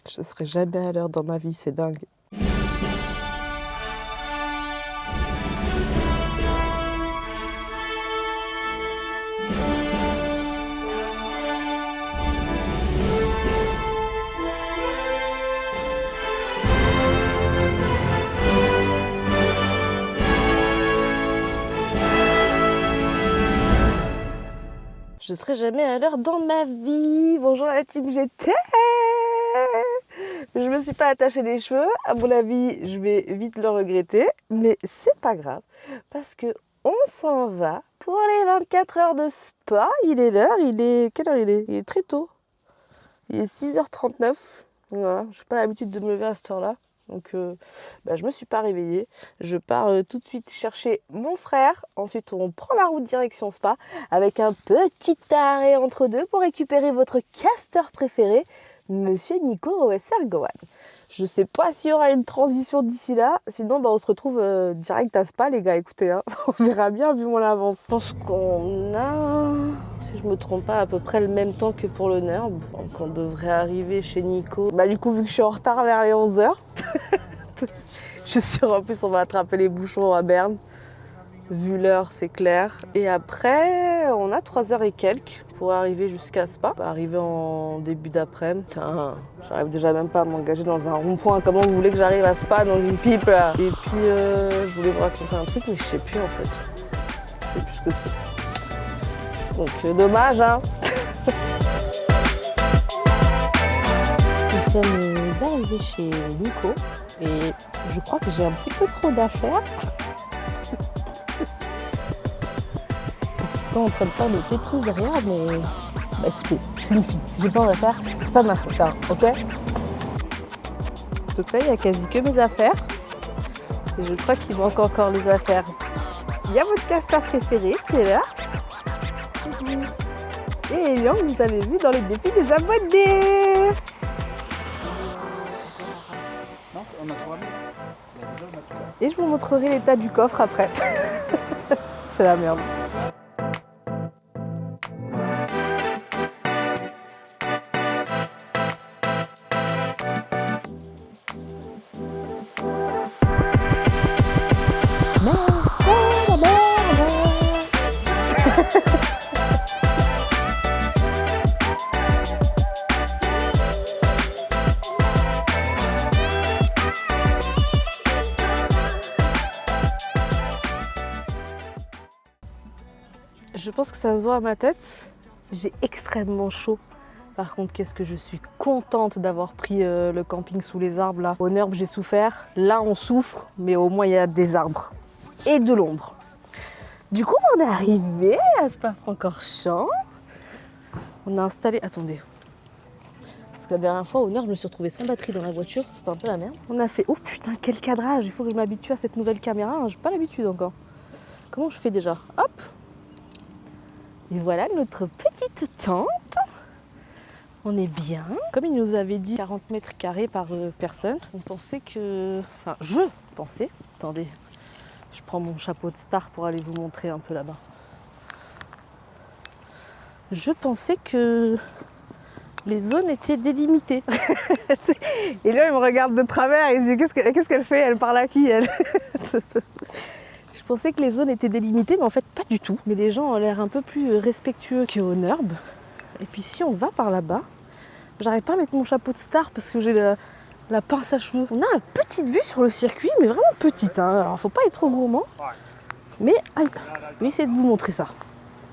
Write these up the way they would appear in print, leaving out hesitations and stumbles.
Je serai jamais à l'heure dans ma vie, c'est dingue. Je serai jamais à l'heure dans ma vie. Bonjour la team GT. Je me suis pas attaché les cheveux. À mon avis, je vais vite le regretter. Mais c'est pas grave. Parce que on s'en va pour les 24 heures de spa. Il est l'heure. Quelle heure il est? Il est très tôt. Il est 6h39. Voilà. Je n'ai pas l'habitude de me lever à cette heure-là. Donc je me suis pas réveillée. Je pars tout de suite chercher mon frère. Ensuite, on prend la route direction spa avec un petit arrêt entre deux pour récupérer votre casteur préféré, Monsieur Nico OSR Gohan. Je sais pas s'il y aura une transition d'ici là. Sinon, on se retrouve direct à spa, les gars. Écoutez, hein, on verra bien vu mon avance. Je pense qu'on a, si je me trompe pas, à peu près le même temps que pour le NERB. Donc on devrait arriver chez Nico. Du coup, vu que je suis en retard vers les 11h, je suis sûre en plus on va attraper les bouchons à Berne. Vu l'heure, c'est clair. Et après, on a 3h et quelques pour arriver jusqu'à Spa. On va arriver en début d'après-midi. Putain, j'arrive déjà même pas à m'engager dans un rond-point. Comment vous voulez que j'arrive à Spa dans une pipe là? Et puis, je voulais vous raconter un truc, mais je sais plus en fait. Je sais plus ce que c'est. Donc, dommage, hein. Nous sommes arrivés chez Nico et je crois que j'ai un petit peu trop d'affaires. Ils sont en train de faire le Tetris derrière, mais écoutez, je suis une fille, j'ai besoin d'affaires, c'est pas de ma faute, hein, ok? Donc là, il n'y a quasi que mes affaires. Et je crois qu'il manque encore les affaires. Il y a votre casteur préféré qui est là. Et Elian, vous avez vu dans les défis des abonnés. Non, on a tout ramené. Et je vous montrerai l'état du coffre après. C'est la merde. Je pense que ça se voit à ma tête. J'ai extrêmement chaud. Par contre, qu'est-ce que je suis contente d'avoir pris le camping sous les arbres là. Au NERB, j'ai souffert. Là, on souffre, mais au moins, il y a des arbres et de l'ombre. Du coup, on est arrivé à Spa-Francorchamps. On a installé... Attendez. Parce que la dernière fois, au NERB, je me suis retrouvée sans batterie dans la voiture. C'était un peu la merde. On a fait... Oh putain, quel cadrage! Il faut que je m'habitue à cette nouvelle caméra. J'ai pas l'habitude encore. Comment je fais déjà? Hop! Et voilà notre petite tente. On est bien. Comme il nous avait dit 40 mètres carrés par personne, on pensait que... Enfin, je pensais... Attendez, je prends mon chapeau de star pour aller vous montrer un peu là-bas. Je pensais que les zones étaient délimitées. Et là, il me regarde de travers et il se dit qu'est-ce qu'elle fait? Elle parle à qui, elle? Je pensais que les zones étaient délimitées, mais en fait pas du tout. Mais les gens ont l'air un peu plus respectueux qu'au NERB. Et puis si on va par là-bas, j'arrive pas à mettre mon chapeau de star parce que j'ai la pince à cheveux. On a une petite vue sur le circuit, mais vraiment petite, hein. Alors faut pas être trop gourmand. Mais aïe, je vais essayer de vous montrer ça.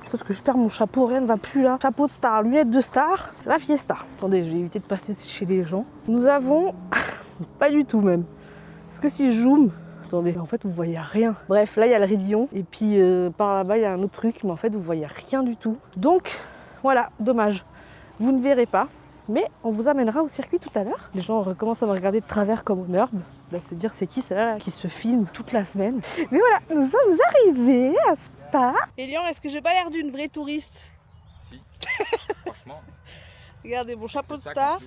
Sauf que je perds mon chapeau, rien ne va plus là. Chapeau de star, lunettes de star, c'est la fiesta. Attendez, je vais éviter de passer chez les gens. Nous avons... pas du tout même. Parce que si je zoome... Attendez, en fait vous voyez rien. Bref, là il y a le Rédillon et puis par là-bas il y a un autre truc, mais en fait vous voyez rien du tout. Donc voilà, dommage. Vous ne verrez pas, mais on vous amènera au circuit tout à l'heure. Les gens recommencent à me regarder de travers comme au NERB. Là, se dire c'est qui celle-là qui se filme toute la semaine. Mais voilà, nous sommes arrivés à Spa. Elian, est-ce que j'ai pas l'air d'une vraie touriste? Si, franchement. Regardez mon chapeau de star,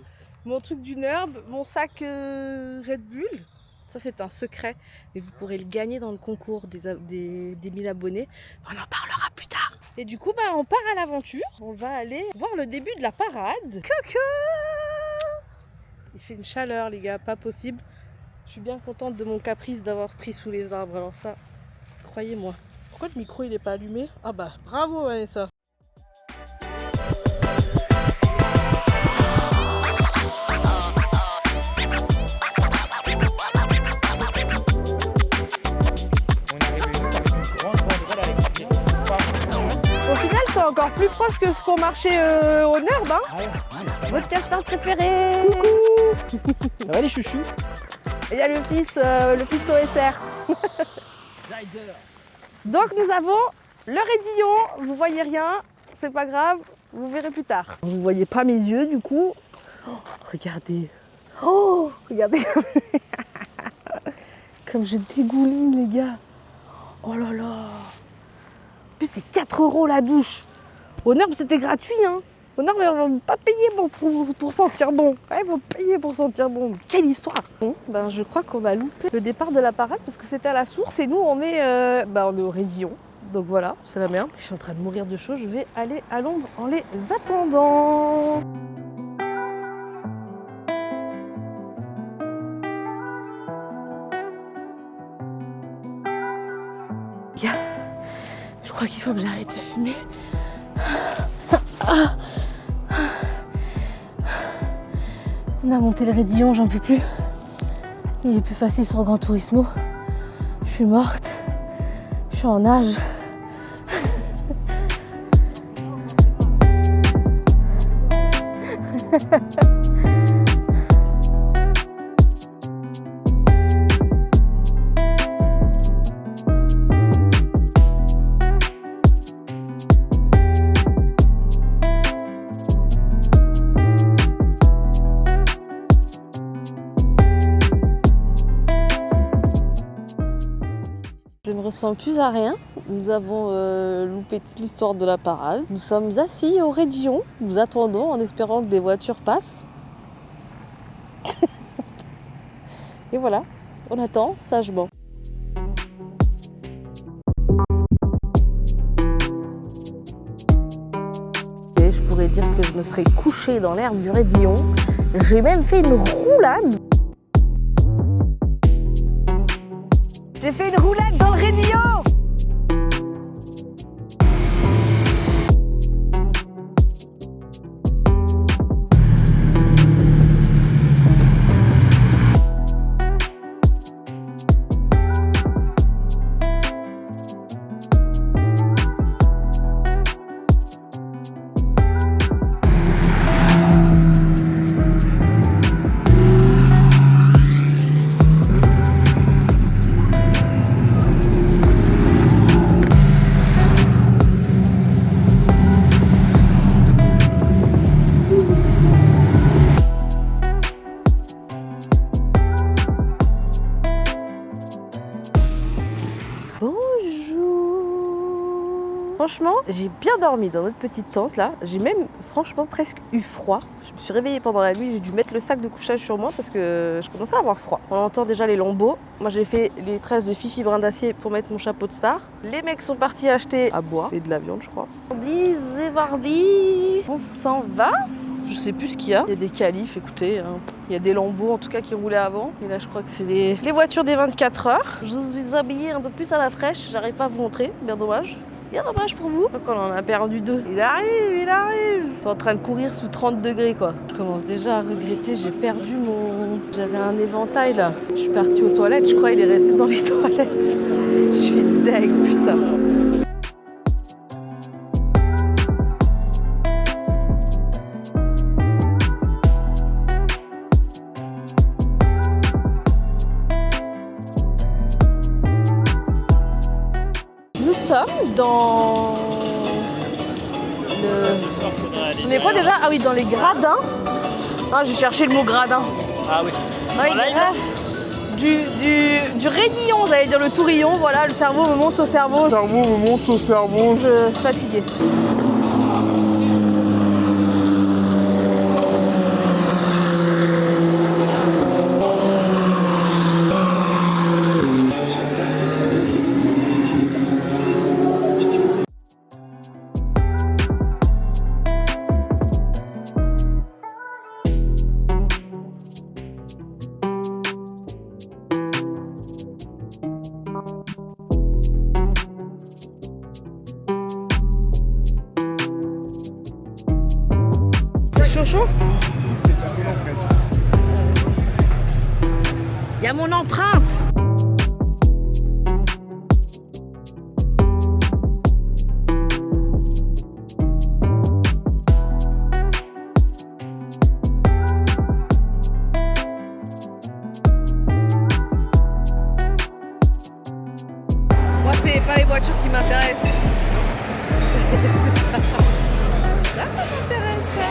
mon truc du NERB, mon sac Red Bull. Ça, c'est un secret, mais vous pourrez le gagner dans le concours des 1000 abonnés. On en parlera plus tard. Et du coup, on part à l'aventure. On va aller voir le début de la parade. Coucou! Il fait une chaleur les gars, pas possible. Je suis bien contente de mon caprice d'avoir pris sous les arbres, alors ça, croyez-moi. Pourquoi le micro il est pas allumé? Ah bah bravo Vanessa. Au final c'est encore plus proche que ce qu'on marchait au Nerd, hein. Ah ouais, Votre castor préféré. Coucou. Ça va les chouchous? Et il y a le fils OSR. Donc nous avons le raidillon, vous voyez rien, c'est pas grave, vous verrez plus tard. Vous voyez pas mes yeux du coup. Oh, regardez. Oh, regardez comme je dégouline les gars. Oh là là. En plus c'est 4 € la douche. Au Nord c'était gratuit hein. Au Nord ils vont pas payer pour sentir bon. Ouais, ils vont payer pour sentir bon. Quelle histoire. Bon, ben je crois qu'on a loupé le départ de la parade parce que c'était à la source et nous on est au raidillon. Donc voilà, c'est la merde. Je suis en train de mourir de chaud, je vais aller à l'ombre en les attendant. Gars, je crois qu'il faut que j'arrête de fumer. On a monté le raidillon, j'en peux plus. Il est plus facile sur Gran Turismo. Je suis morte. Je suis en nage. Je ne ressens plus à rien. Nous avons loupé toute l'histoire de la parade. Nous sommes assis au raidillon. Nous attendons en espérant que des voitures passent. Et voilà, on attend sagement. Et je pourrais dire que je me serais couchée dans l'herbe du raidillon. J'ai même fait une roulade. J'ai fait une roulade dans le raidillon! Franchement, j'ai bien dormi dans notre petite tente là. J'ai même franchement presque eu froid. Je me suis réveillée pendant la nuit, j'ai dû mettre le sac de couchage sur moi parce que je commençais à avoir froid. On entend déjà les lambeaux. Moi j'ai fait les tresses de Fifi brin d'acier pour mettre mon chapeau de star. Les mecs sont partis acheter à boire et de la viande je crois. C'est mardi, on s'en va. Je sais plus ce qu'il y a. Il y a des qualifs, écoutez. Hein. Il y a des lambeaux en tout cas qui roulaient avant. Et là je crois que c'est les voitures des 24 heures. Je suis habillée un peu plus à la fraîche. J'arrive pas à vous montrer, bien dommage. Bien dommage pour vous. Donc on en a perdu 2. Il arrive. T'es en train de courir sous 30 degrés quoi. Je commence déjà à regretter, j'ai perdu mon... J'avais un éventail là. Je suis partie aux toilettes, je crois il est resté dans les toilettes. Je suis deg, putain. Nous sommes dans le... On est quoi déjà? Ah oui, dans les gradins. Ah, j'ai cherché le mot gradin. Ah oui. Ouais, du raidillon, j'allais dire le tourillon. Voilà, le cerveau me monte au cerveau. Je suis fatiguée. cochon. Il y a mon empreinte. Moi, c'est pas les voitures qui m'intéressent. C'est ça. Ça m'intéresse, ça.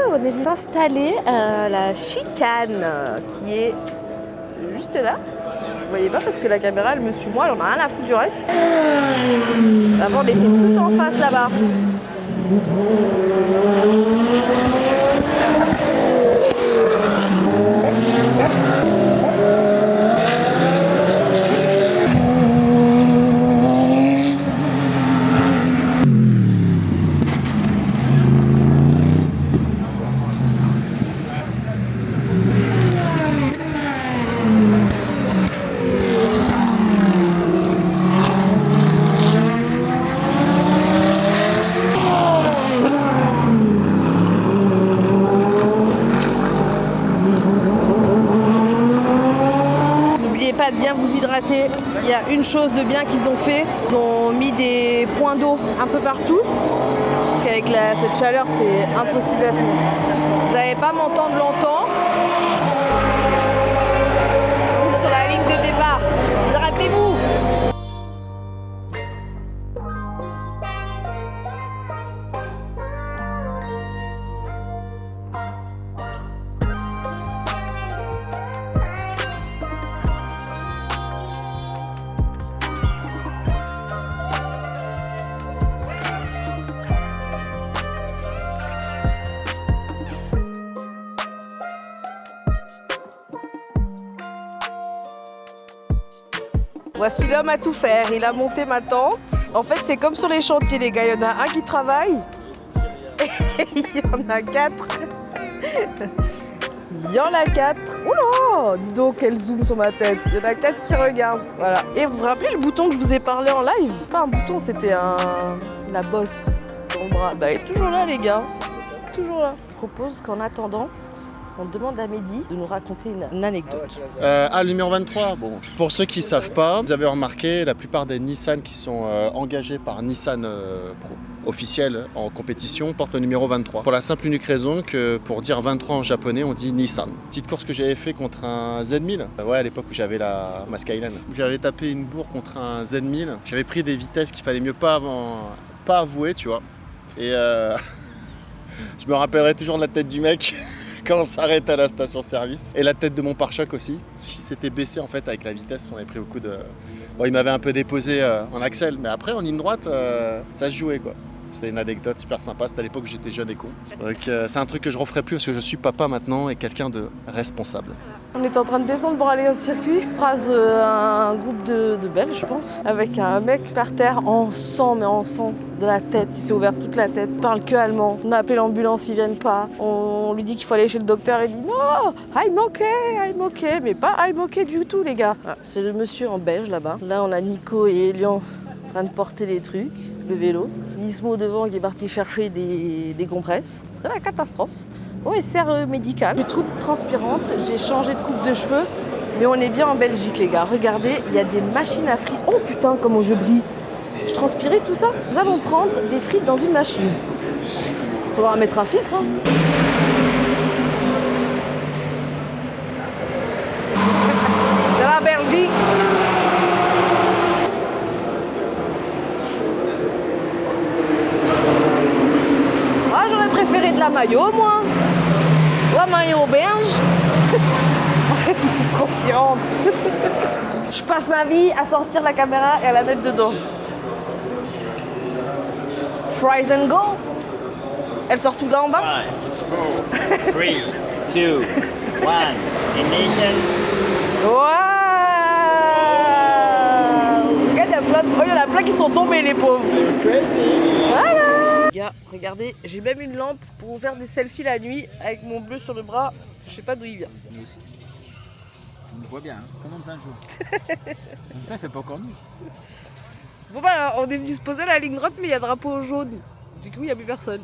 On est venu installer la chicane qui est juste là. Vous voyez pas parce que la caméra elle me suit moi, elle en a rien à foutre du reste. Avant on était tout en face là-bas. Pas de bien vous hydrater. Il y a une chose de bien qu'ils ont fait, ils ont mis des points d'eau un peu partout parce qu'avec cette chaleur c'est impossible à tenir. Vous n'allez pas m'entendre longtemps. On est sur la ligne de départ. Hydratez-vous. Voici l'homme à tout faire, il a monté ma tente. En fait, c'est comme sur les chantiers, les gars. Il y en a un qui travaille et il y en a 4. Il y en a 4. Oula, dis donc, quel zoom sur ma tête. Il y en a 4 qui regardent. Voilà. Et vous vous rappelez le bouton que je vous ai parlé en live? Pas un bouton, c'était la bosse dans le bras. Bah, il est toujours là, les gars. Toujours là. Je propose qu'en attendant, on demande à Mehdi de nous raconter une anecdote. Le numéro 23, bon, pour ceux qui ne savent pas, vous avez remarqué, la plupart des Nissan qui sont engagés par Nissan Pro officiel en compétition portent le numéro 23. Pour la simple et unique raison que pour dire 23 en japonais, on dit Nissan. Petite course que j'avais fait contre un Z1000, à l'époque où j'avais ma Skyline. J'avais tapé une bourre contre un Z1000, j'avais pris des vitesses qu'il fallait mieux pas avouer, tu vois. Et je me rappellerai toujours de la tête du mec quand on s'arrête à la station-service. Et la tête de mon pare-choc aussi. Il s'était baissé en fait avec la vitesse, on avait pris beaucoup de... Bon, il m'avait un peu déposé en axel, mais après en ligne droite, ça se jouait quoi. C'était une anecdote super sympa, c'était à l'époque où j'étais jeune et con. Donc c'est un truc que je referai plus parce que je suis papa maintenant et quelqu'un de responsable. On est en train de descendre pour aller au circuit. On croise un groupe de Belges, je pense, avec un mec par terre en sang, mais en sang de la tête. Il s'est ouvert toute la tête. Il parle que allemand. On a appelé l'ambulance, ils viennent pas. On lui dit qu'il faut aller chez le docteur. Il dit non, I'm okay. Mais pas I'm okay du tout, les gars. Voilà, c'est le monsieur en beige là-bas. Là, on a Nico et Elian en train de porter des trucs, le vélo. Nismo devant qui est parti chercher des compresses. C'est la catastrophe. OSR médical. Je suis toute transpirante, j'ai changé de coupe de cheveux, mais on est bien en Belgique les gars. Regardez, il y a des machines à frites. Oh putain, comment je brille. Je transpirais tout ça. Nous allons prendre des frites dans une machine. Faudra mettre un filtre. Hein. C'est la la Belgique. Ah, j'aurais préféré de la maillot, moi. La maillot belge. Arrête, tu es transpirante. Je passe ma vie à sortir la caméra et à la mettre dedans. Fries and go. Elle sort tout d'en bas. 5, 4, 3, 2, 1. Ignition. Waouh! Regarde, il y en a plein qui sont tombés, les pauvres. Voilà. Gars, regardez, j'ai même une lampe pour vous faire des selfies la nuit avec mon bleu sur le bras. Je sais pas d'où il vient. Nous aussi. On le voit bien, hein, comme en plein jour. En même temps, il fait pas encore nuit. Bon bah, on est venu se poser à la ligne droite, mais il y a drapeau jaune. Du coup, il n'y a plus personne.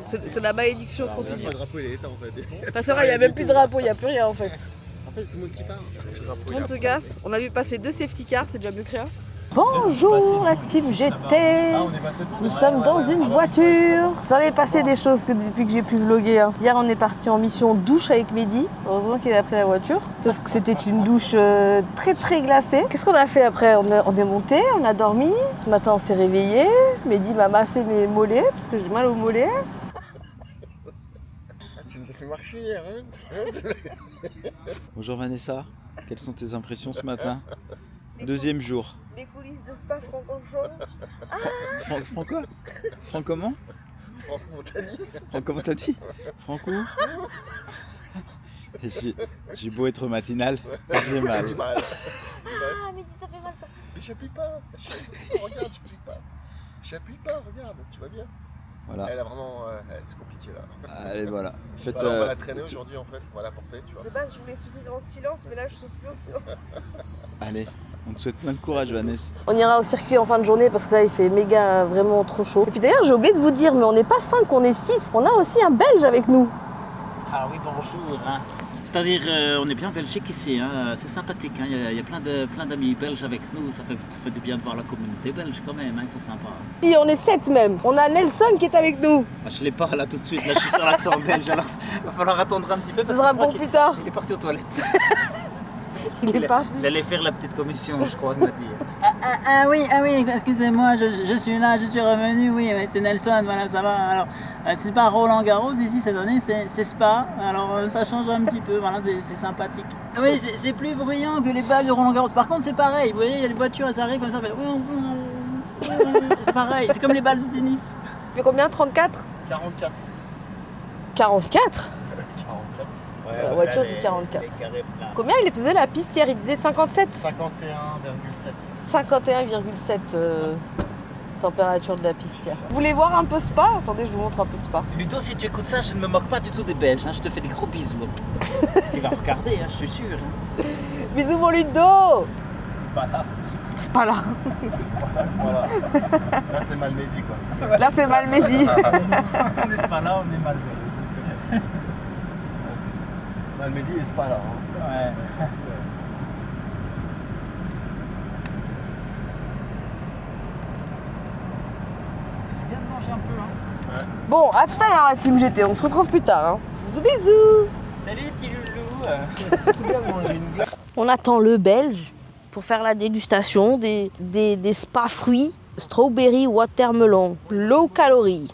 C'est la malédiction continue. Le drapeau il est éteint en fait. Enfin, c'est vrai, il n'y a même plus de drapeau, il n'y a plus rien en fait. En fait, c'est le monde qui parle. Tout le monde se casse. On a vu passer 2 safety cars, c'est déjà mieux que rien. Bonjour la team GT. Ah, on est passé devant. Nous sommes dans une voiture. Ça allait passer des choses depuis que j'ai pu vlogger. Hein. Hier, on est parti en mission douche avec Mehdi. Heureusement qu'il a pris la voiture. Sauf que c'était une douche très très glacée. Qu'est-ce qu'on a fait après? On est monté, on a dormi. Ce matin, on s'est réveillé. Mehdi m'a massé mes mollets parce que j'ai mal aux mollets. Tu nous as fait marcher hier, hein? Bonjour Vanessa, quelles sont tes impressions ce matin? Deuxième jour. Les coulisses de Spa Francorchamps. Franck quoi? Franck comment? Franck Montagny. Franck comment t'as dit? Franco? J'ai beau être matinal, j'ai mal. Du mal. Ah, Mehdi, ça fait mal ça. Mais j'appuie pas. Regarde, j'appuie pas. J'appuie pas, regarde, tu vois bien. Voilà, Elle a vraiment. C'est compliqué là. allez voilà. Faites, Alors, on va la traîner aujourd'hui en fait, on va la porter, tu vois. De base, je voulais souffrir en silence, mais là, je souffre plus en silence. allez, on te souhaite plein de courage Vanessa. On ira au circuit en fin de journée parce que là il fait méga vraiment trop chaud. Et puis d'ailleurs j'ai oublié de vous dire, mais on n'est pas 5, on est 6. On a aussi un Belge avec nous. Ah oui, bonjour. Hein. C'est-à-dire, on est bien en Belgique ici, hein. C'est sympathique. Hein. Il y a plein d'amis belges avec nous. Ça fait du bien de voir la communauté belge quand même. Hein. Ils sont sympas. Si, on est 7 même. On a Nelson qui est avec nous. Ah, je l'ai pas là tout de suite. Là, je suis sur l'accent belge. Alors, il va falloir attendre un petit peu. Ce Parce sera que je crois pour plus tard. Il est parti aux toilettes. Il est parti. Il allait faire la petite commission, je crois, il m'a dit. Ah oui, excusez-moi, je suis là, je suis revenu, oui, c'est Nelson, voilà, ça va. Alors, c'est pas Roland Garros ici cette année, c'est Spa, alors ça change un petit peu, voilà, c'est sympathique. Ah oui, c'est plus bruyant que les balles de Roland Garros. Par contre, c'est pareil, vous voyez, il y a les voitures, elles arrivent comme ça, c'est pareil, c'est comme les balles du tennis. Tu fais combien? 34? 44. 44? 44. La voiture du 44. Combien il faisait la piste hier? Il disait 57? 51,7. 51,7 température de la piste hier. Vous voulez voir un peu Spa? Attendez, je vous montre un peu Spa. Ludo, si tu écoutes ça, je ne me moque pas du tout des Belges, hein. Je te fais des gros bisous. Parce qu'il va regarder, hein, je suis sûr. Hein. Bisous mon Ludo! C'est pas là. C'est pas là. C'est pas là, c'est pas là. Là, c'est Malmedy quoi. Là c'est Malmedy. On n'est pas là, on est mal. Malmedy, c'est pas là. Hein. Ouais. Bien de manger un peu, hein. Bon, à tout à l'heure la team GT, on se retrouve plus tard. Hein. Bisous bisous. Salut petit loulou. On attend le Belge pour faire la dégustation des spa fruits, strawberry watermelon, low calorie.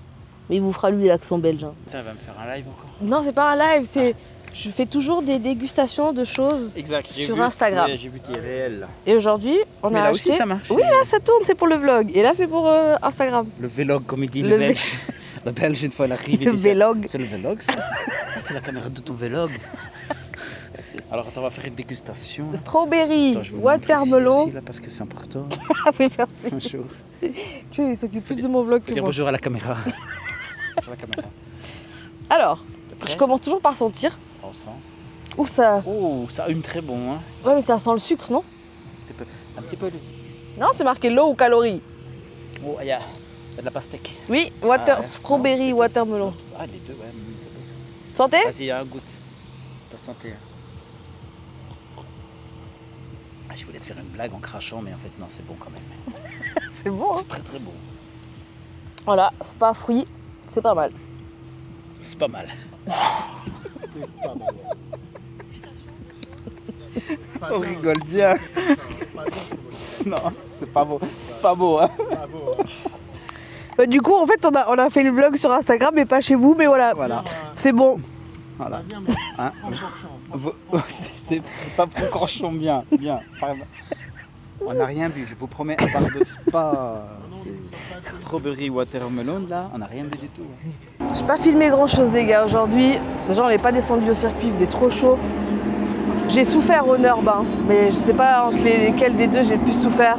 Mais il vous fera lui l'accent belge. Hein. Putain, elle va me faire un live encore. Non, c'est pas un live, c'est... Je fais toujours des dégustations de choses sur Instagram. J'ai vu qu'il y avait elle. Et aujourd'hui, on Mais a là acheté... aussi ça marche. Oui, là ça tourne, c'est pour le vlog. Et là c'est pour Instagram. Le vlog, comme il dit Le le Belge. La Belge, une fois elle arrive, Le il dit ça. vlog. C'est le vlog, ça. Ah, c'est la caméra de ton vlog. Alors attends, on va faire une dégustation. Strawberry, Attends, je vais vous montrer watermelon. ici, là, parce que c'est important. Ah oui, merci. Bonjour. Tu vois, il s'occupe plus de mon vlog que Dire moi. bonjour à la caméra. Bonjour à la caméra. Alors, T'es prêt? je commence toujours par sentir. On sent. Ouh, ça... Oh, ça hume très bon, hein. Ouais, mais ça sent le sucre, non? Un petit peu. Non, c'est marqué low calories. Oh, il y a de la pastèque. Oui, Ah ouais. strawberry, watermelon. Ah, les deux, ouais. Santé? Vas-y, un goût. Ta santé. Ah, je voulais te faire une blague en crachant, mais en fait, non, c'est bon quand même. C'est bon, hein? C'est très très bon. Voilà, spa fruits, c'est pas mal. C'est pas mal. C'est pas mal. On rigole bien. Non, c'est pas beau. C'est pas beau, hein. Bah, du coup, en fait, on a fait le vlog sur Instagram, mais pas chez vous, mais voilà. Voilà. C'est bon. Voilà. Hein, c'est pas franchement bien. Bien. On n'a rien bu, je vous promets, à part de spa, strawberry watermelon, là, on n'a rien bu du tout. J'ai pas filmé grand chose, les gars, aujourd'hui. Déjà, on n'est pas descendu au circuit, il faisait trop chaud. J'ai souffert au Nurb, hein, mais je sais pas entre lesquels des deux j'ai le plus souffert.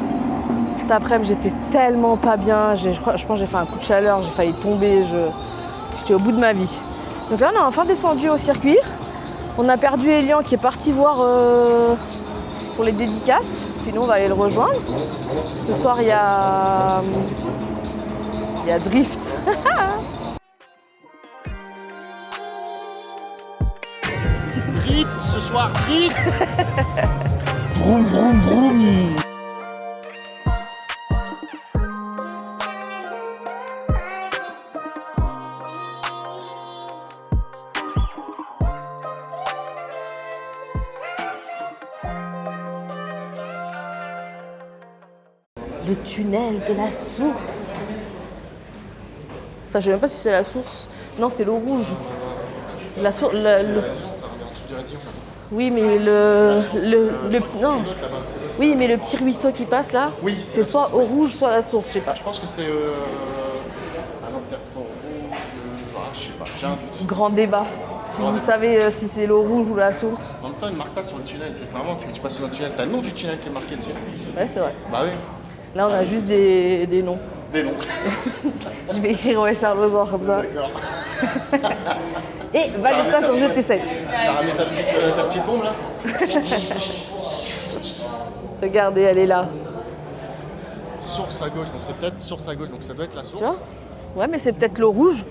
Cet après-midi, j'étais tellement pas bien. Je pense que j'ai fait un coup de chaleur, j'ai failli tomber. J'étais au bout de ma vie. Donc là, on est enfin descendu au circuit. On a perdu Elian qui est parti voir pour les dédicaces. Puis nous, on va aller le rejoindre. Ce soir, il y a Drift. Drift, ce soir, drift. Vroom, vroom, vroom. Le tunnel de la source. Enfin, je sais même pas si c'est la source. Non, c'est l'eau rouge. La source. Oui, mais non. Oui, mais le petit ruisseau qui passe là, Oui, c'est soit eau rouge, soit la source, je sais pas. Je pense que c'est un intertron rouge. Je sais pas, j'ai un doute. Grand débat. Si vous savez si c'est l'eau rouge ou la source. En même temps, il ne marque pas sur le tunnel. C'est vraiment que tu passes sous un tunnel. T'as le nom du tunnel qui est marqué dessus. Ouais, c'est vrai. Bah oui, Là, on a juste des noms. des noms. Je vais écrire OSR Lausanne comme ça. D'accord. Et valide ça sur GT7. T'as ramené ta petite bombe là? Regardez, elle est là. Source à gauche, donc c'est peut-être source à gauche, donc ça doit être la Tu vois? source. Ouais, mais c'est peut-être l'eau rouge.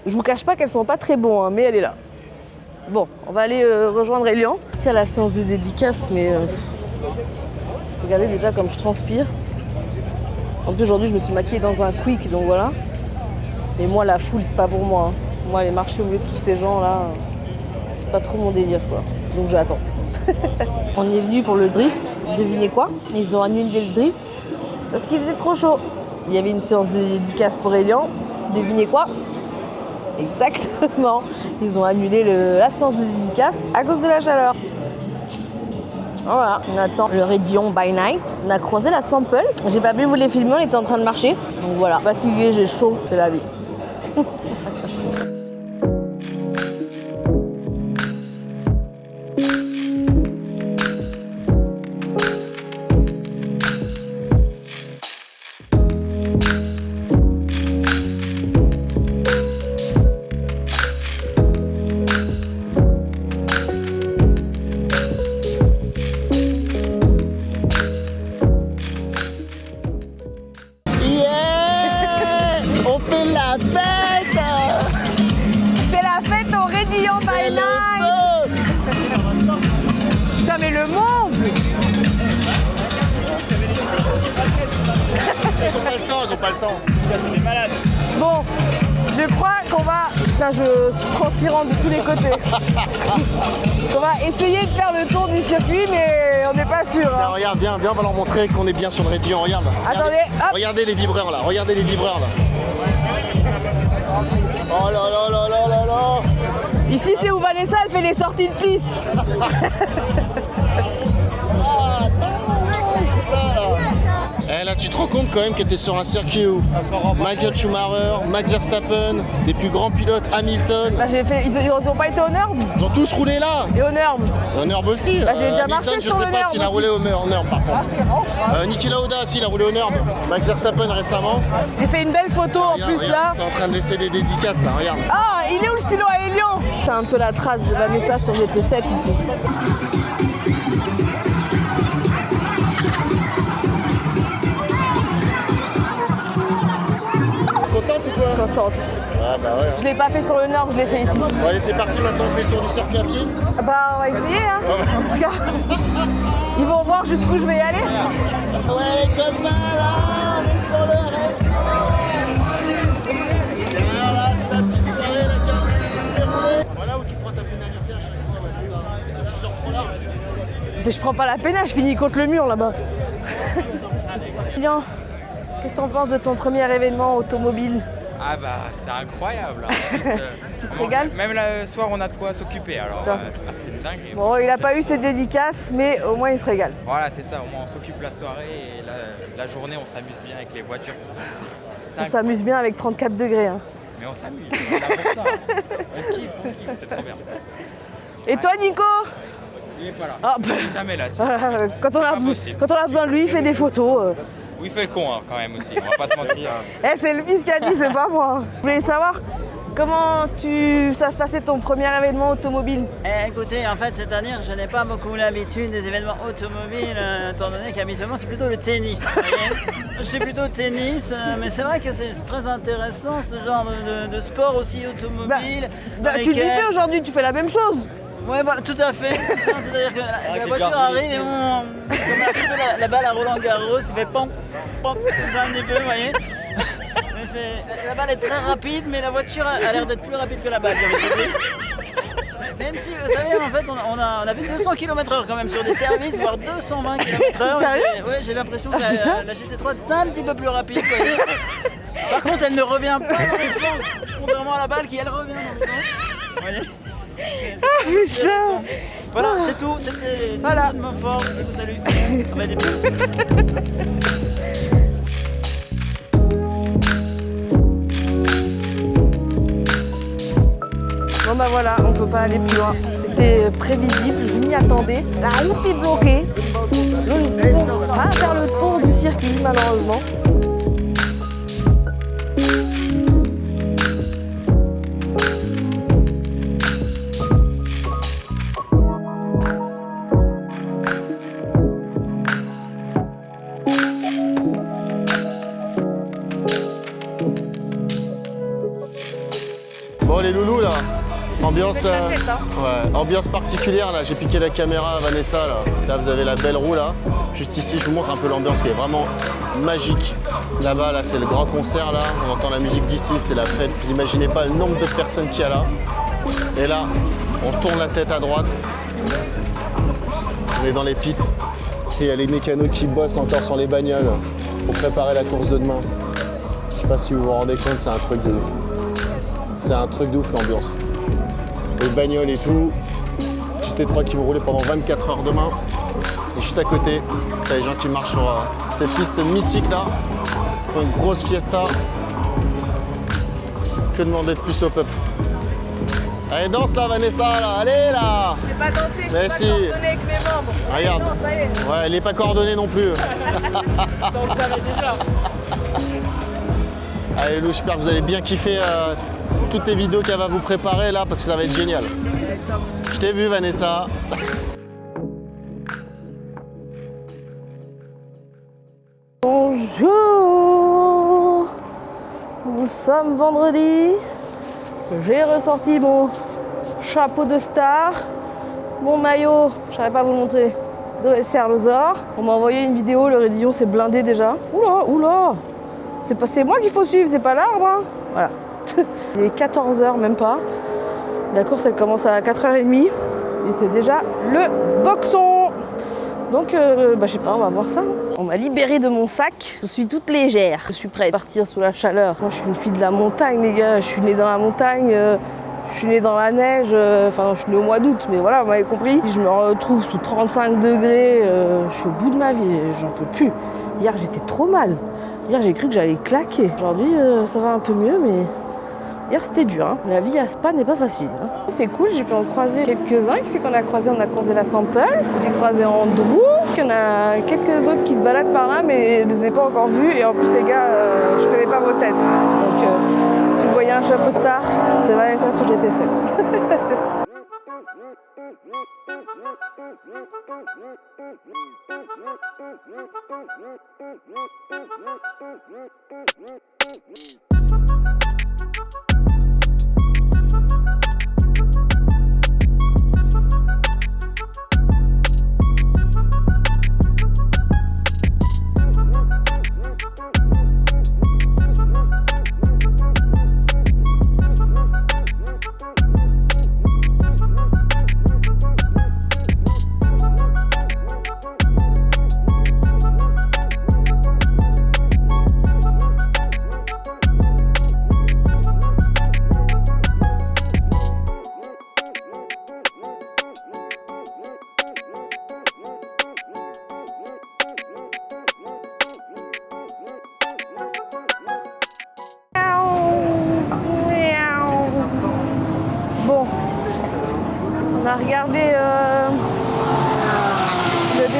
Je vous cache pas qu'elles sont pas très bons, hein, mais elle est là. Bon, on va aller rejoindre Elian. C'est à la séance des dédicaces, mais regardez déjà comme je transpire. En plus aujourd'hui, je me suis maquillée dans un quick, donc voilà. Mais moi, la foule, c'est pas pour moi. Hein. Moi, aller marcher au milieu de tous ces gens là, c'est pas trop mon délire, quoi. Donc j'attends. On est venu pour le drift. Devinez quoi? Ils ont annulé le drift parce qu'il faisait trop chaud. Il y avait une séance de dédicace pour Elian. Devinez quoi? Exactement. Ils ont annulé la séance de dédicace à cause de la chaleur. Voilà, on attend le Rédillon by Night. On a croisé la sample. J'ai pas pu vous les filmer, on était en train de marcher. Donc voilà, fatigué, j'ai chaud, c'est la vie. On fait la fête. C'est la fête au Rédillon by Night. Putain, mais le monde. Ils ont pas le temps. Bon, je crois qu'on va... Putain, je suis transpirante de tous les côtés. On va essayer de faire le tour du circuit, mais on n'est pas sûr. Tiens, Hein. regarde, viens, on va leur montrer qu'on est bien sur le Rédillon. Regarde. Attendez, hop. Regardez les vibreurs là. Regardez les vibreurs là. Oh là là là là là là. Ici, c'est où Vanessa, elle fait les sorties de piste. Ça là. Eh là, tu te rends compte quand même que t'es sur un circuit où Michael Schumacher, Max Verstappen, des plus grands pilotes, Hamilton, Là, ils ont pas été au Nurb. ils ont tous roulé là. Et au Nurb. Au Nurb aussi. Bah, j'ai déjà Hamilton, marché je sur sais le pas Nurb s'il a aussi. roulé au Nurb par contre. Niki Lauda aussi, il a roulé au Nurb. Max Verstappen récemment. J'ai fait une belle photo en Regarde, plus regarde, là. ils sont en train de laisser des dédicaces là, regarde. Ah, il est où le stylo à Elian? T'as un peu la trace de Vanessa sur GT7 ici. Contente ou quoi? Contente. Ah bah ouais. Je l'ai pas fait sur le Nord, je l'ai fait ici. Bon allez, c'est parti, maintenant on fait le tour du circuit à pied. Bah, on va essayer, hein. En tout cas, ils vont voir jusqu'où je vais y aller. Ouais les copains là, on est sur le reste. Voilà, c'est la petite soirée, la carte s'est déroulée. Voilà Mais je prends pas la peine, je finis contre le mur là-bas. Julien, qu'est-ce que t'en penses de ton premier événement automobile? Ah bah c'est incroyable. Tu te régales? Même le soir on a de quoi s'occuper alors c'est dingue. Bon, il a pas eu ses dédicaces, mais au moins il se régale. Voilà c'est ça, au moins on s'occupe la soirée et la journée on s'amuse bien avec les voitures. On s'amuse bien avec 34 degrés. Hein. Mais on s'amuse, on est là pour ça. On kiffe, c'est trop bien. Et toi Nico? Il est pas là, Ah, il est jamais là. quand on a besoin de lui, il fait des photos. Oui, il fait le con hein, quand même aussi, on va pas se mentir. Eh, c'est le fils qui a dit, c'est pas moi. Je voulais savoir comment ça se passait ton premier événement automobile. Écoutez, en fait, cette année, je n'ai pas beaucoup l'habitude des événements automobiles, étant donné qu'habituellement, c'est plutôt le tennis. Vous voyez, je fais plutôt dans mais c'est vrai que c'est très intéressant, ce genre de sport aussi automobile. Tu le disais aujourd'hui, tu fais la même chose. Ouais, voilà, tout à fait. C'est ça, c'est-à-dire que la voiture arrive et comme un petit peu la balle à Roland Garros, il fait pom, pom, c'est ça un petit peu, vous voyez. La balle est très rapide, mais la voiture a l'air d'être plus rapide que la balle. Même si, vous savez, en fait, on a fait 200 km/h quand même sur des services, voire 220 km/h. Sérieux? Ouais, j'ai l'impression que la GT3 est un petit peu plus rapide, vous voyez. Par contre, elle ne revient pas dans le sens, contrairement à la balle qui, elle, revient dans le sens. Vous voyez. Ah putain! Voilà, c'est tout. C'était voilà. Mon fort. Je vous salue. On va des Bon bah voilà, on peut pas aller plus loin. C'était prévisible, je m'y attendais. La route est bloquée. Nous ne pouvons pas faire le tour du circuit malheureusement. Bon les loulous là, ambiance, ambiance particulière là, j'ai piqué la caméra à Vanessa là. Là vous avez la belle roue là, juste ici je vous montre un peu l'ambiance qui est vraiment magique. Là-bas là c'est le grand concert là, on entend la musique d'ici, c'est la fête, vous imaginez pas le nombre de personnes qu'il y a là. Et là, on tourne la tête à droite, on est dans les pits et il y a les mécanos qui bossent encore sur les bagnoles pour préparer la course de demain. Je sais pas si vous vous rendez compte, c'est un truc de ouf. C'est un truc de ouf l'ambiance. Les bagnoles et tout. GT3 qui vont rouler pendant 24 heures demain. Et juste à côté, t'as les gens qui marchent sur cette piste mythique là. Ils font une grosse fiesta. Que demander de plus au peuple? Allez, danse là Vanessa là, allez là! J'ai pas dansé, je mais suis pas coordonnée avec mes membres. Regarde. Non, ça y est. Ouais, elle n'est pas coordonnée non plus. Donc ça va déjà. Allez Lou, j'espère que vous allez bien kiffer toutes les vidéos qu'elle va vous préparer là parce que ça va être génial. Je t'ai vu Vanessa. Bonjour. Nous sommes vendredi. J'ai ressorti mon chapeau de star, mon maillot, je savais pas vous le montrer, d'OS Arlosaur. On m'a envoyé une vidéo, le Rédillon s'est blindé déjà. Oula, oula. C'est moi qu'il faut suivre, c'est pas l'arbre. Hein. Voilà. Il est 14h même pas. La course elle commence à 4h30 et c'est déjà le boxon. Donc je sais pas, on va voir ça. On m'a libérée de mon sac. Je suis toute légère. Je suis prête à partir sous la chaleur. Moi je suis une fille de la montagne les gars. Je suis née dans la montagne. Je suis née dans la neige. Enfin je suis née au mois d'août. Mais voilà, vous m'avez compris. Je me retrouve sous 35 degrés. Je suis au bout de ma vie. J'en peux plus. Hier j'étais trop mal. Hier j'ai cru que j'allais claquer. Aujourd'hui ça va un peu mieux mais hier c'était dur. Hein. La vie à Spa n'est pas facile. Hein. C'est cool, j'ai pu en croiser quelques-uns. Qui c'est qu'on a croisé? On a croisé la Sample, j'ai croisé Andrew. Il y en a quelques autres qui se baladent par là mais je les ai pas encore vus. Et en plus les gars, je connais pas vos têtes. Donc si vous voyez un chapeau star, c'est Vanessa sur GT7.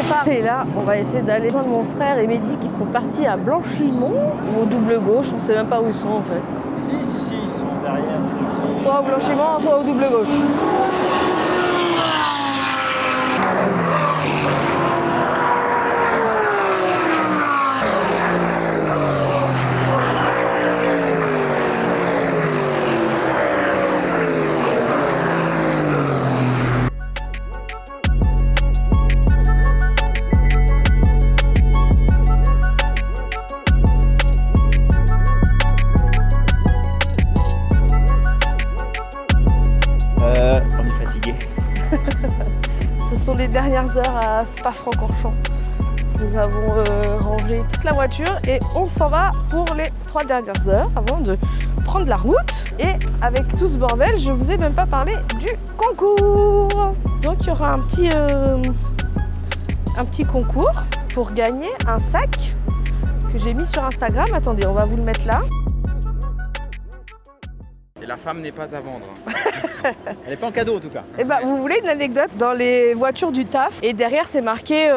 prépare. Et là, on va essayer d'aller rejoindre mon frère et Mehdi qui sont partis à Blanchimont ou au double gauche. On sait même pas où ils sont en fait. Si, ils sont derrière. Soit au Blanchimont, soit au double gauche. On est fatigué. Ce sont les dernières heures à Spa-Francorchamps. Nous avons rangé toute la voiture et on s'en va pour les 3 dernières heures avant de prendre la route. Et avec tout ce bordel, je vous ai même pas parlé du concours. Donc il y aura un petit concours pour gagner un sac que j'ai mis sur Instagram. Attendez, on va vous le mettre là. Et la femme n'est pas à vendre. Elle n'est pas en cadeau en tout cas. Et bah, vous voulez une anecdote? Dans les voitures du taf, et derrière c'est marqué,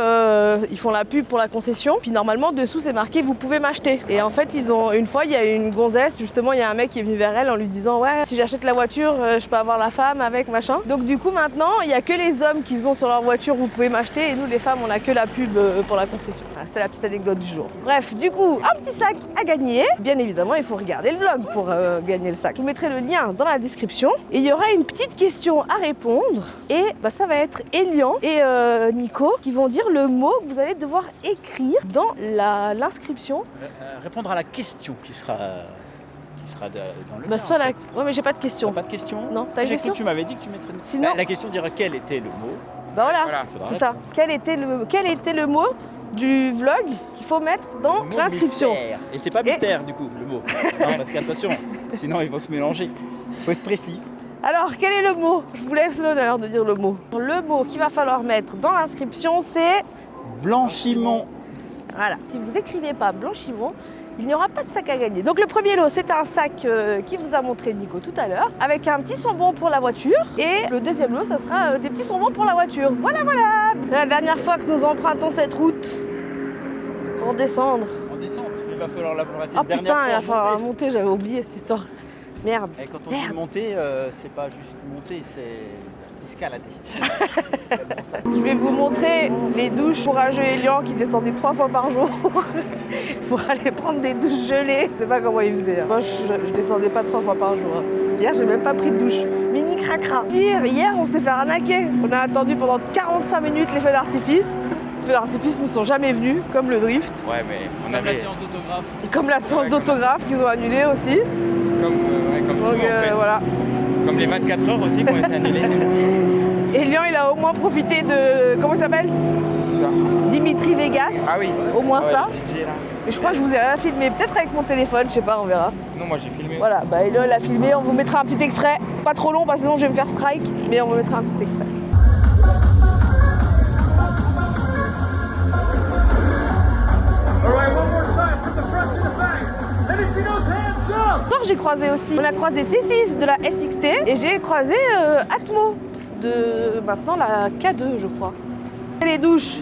ils font la pub pour la concession, puis normalement dessous c'est marqué vous pouvez m'acheter. Et en fait une fois il y a une gonzesse, justement il y a un mec qui est venu vers elle en lui disant ouais si j'achète la voiture je peux avoir la femme avec machin. Donc du coup maintenant il n'y a que les hommes qui ont sur leur voiture vous pouvez m'acheter et nous les femmes on a que la pub pour la concession. Voilà, c'était la petite anecdote du jour. Bref du coup un petit sac à gagner. Bien évidemment il faut regarder le vlog pour gagner le sac. Je vous mettrai le lien dans la description et il y aura une petite question à répondre et bah, ça va être Elian et Nico qui vont dire le mot que vous allez devoir écrire dans l'inscription. Répondre à la question qui sera dans le Bah, lien, soit en la... fait. Ouais mais j'ai pas de question. Pas de question? Non, t'as une J'ai question? cru que tu m'avais dit que tu mettrais une... Sinon- La question dira quel était le mot. Bah voilà, Voilà. Faudra c'est ça. Quel était le mot du vlog qu'il faut mettre dans Le mot l'inscription? mystère. Et c'est pas mystère du coup le mot. Non parce qu'attention, sinon ils vont se mélanger. Faut être précis. Alors quel est le mot? Je vous laisse l'honneur de dire le mot. Le mot qu'il va falloir mettre dans l'inscription c'est... Blanchimont. Voilà. Si vous écrivez pas Blanchimont, il n'y aura pas de sac à gagner. Donc le premier lot, c'est un sac qui vous a montré Nico tout à l'heure, avec un petit bonbon pour la voiture. Et le deuxième lot, ça sera des petits bonbons pour la voiture. Voilà, voilà. C'est la dernière fois que nous empruntons cette route pour descendre. En descente, il va falloir la rater. Oh putain, il va falloir monter, j'avais oublié cette histoire. Merde. Et quand on dit Merde. monter, c'est pas juste monter, c'est escalader. Je vais vous montrer les douches courageux Elian qui descendaient 3 fois par jour pour aller prendre des douches gelées. Je sais pas comment il faisait. Moi, je descendais pas 3 fois par jour. Hier, j'ai même pas pris de douche. Mini cracra. Hier, on s'est fait arnaquer. On a attendu pendant 45 minutes les feux d'artifice. Les feux d'artifice ne sont jamais venus, comme le drift. Ouais, mais on Comme la avait. séance d'autographe. Et comme la séance d'autographe qu'ils ont annulée aussi. Comme Donc tout, en fait. voilà. Comme les 24 heures aussi qui ont été annulées. Elian, il a au moins profité de... Comment il s'appelle? Ça. Dimitri Vegas. Ah oui. Au moins Ouais, ça. le DJ, là. Et je crois que je vous ai rien filmé, peut-être avec mon téléphone, je sais pas, on verra. Sinon, moi j'ai filmé. Voilà, bah Elian il a filmé, on vous mettra un petit extrait, pas trop long parce que sinon je vais me faire strike, mais on vous mettra un petit extrait. Alors j'ai croisé aussi, on a croisé C6 de la SXT et j'ai croisé Atmo de maintenant la K2 je crois. Les douches,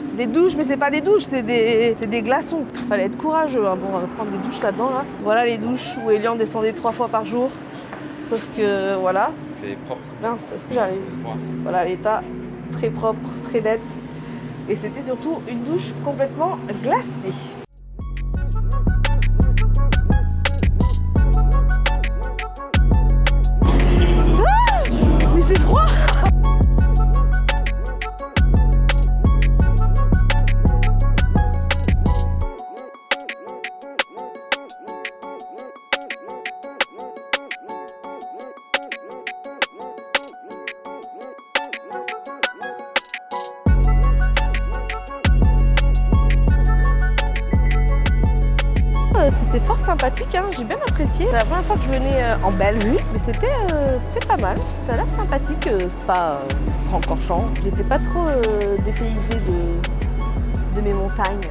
mais c'est pas des douches, c'est des glaçons. Fallait être courageux hein, pour prendre des douches là-dedans. Là. Voilà les douches où Elian descendait 3 fois par jour. Sauf que voilà, C'est propre. non, c'est ce que j'arrive. Ouais. Voilà l'état, très propre, très net. Et c'était surtout une douche complètement glacée. Ah, mais c'est froid! C'était fort sympathique, hein, j'ai bien apprécié. C'est la première fois que je venais en Bellevue, mais c'était pas mal. Ça a l'air sympathique, Spa Francorchamps. Je n'étais pas trop dépaysée de mes montagnes.